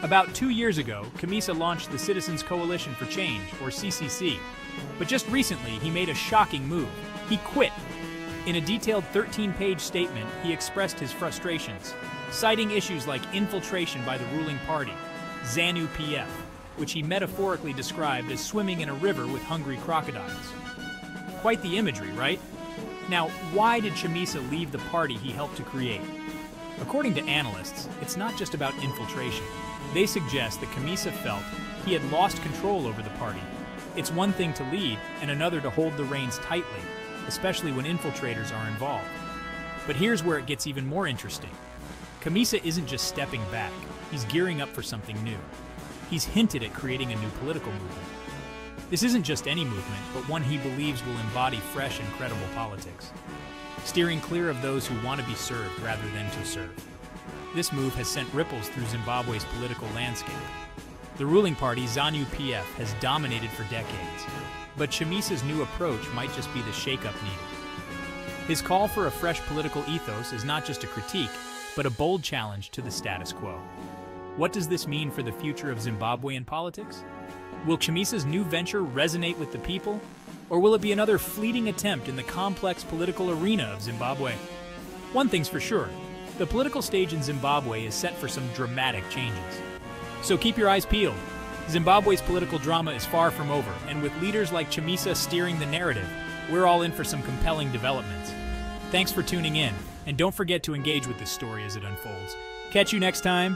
About 2 years ago, Chamisa launched the Citizens Coalition for Change, or CCC. But just recently, he made a shocking move. He quit. In a detailed 13-page statement, he expressed his frustrations, citing issues like infiltration by the ruling party, ZANU-PF, which he metaphorically described as swimming in a river with hungry crocodiles. Quite the imagery, right? Now, why did Chamisa leave the party he helped to create? According to analysts, it's not just about infiltration. They suggest that Chamisa felt he had lost control over the party. It's one thing to lead and another to hold the reins tightly, especially when infiltrators are involved. But here's where it gets even more interesting. Chamisa isn't just stepping back, he's gearing up for something new. He's hinted at creating a new political movement. This isn't just any movement, but one he believes will embody fresh and credible politics, steering clear of those who want to be served rather than to serve. This move has sent ripples through Zimbabwe's political landscape. The ruling party, ZANU-PF, has dominated for decades, but Chamisa's new approach might just be the shakeup needed. His call for a fresh political ethos is not just a critique, but a bold challenge to the status quo. What does this mean for the future of Zimbabwean politics? Will Chamisa's new venture resonate with the people, or will it be another fleeting attempt in the complex political arena of Zimbabwe? One thing's for sure, the political stage in Zimbabwe is set for some dramatic changes. So keep your eyes peeled. Zimbabwe's political drama is far from over, and with leaders like Chamisa steering the narrative, we're all in for some compelling developments. Thanks for tuning in, and don't forget to engage with this story as it unfolds. Catch you next time.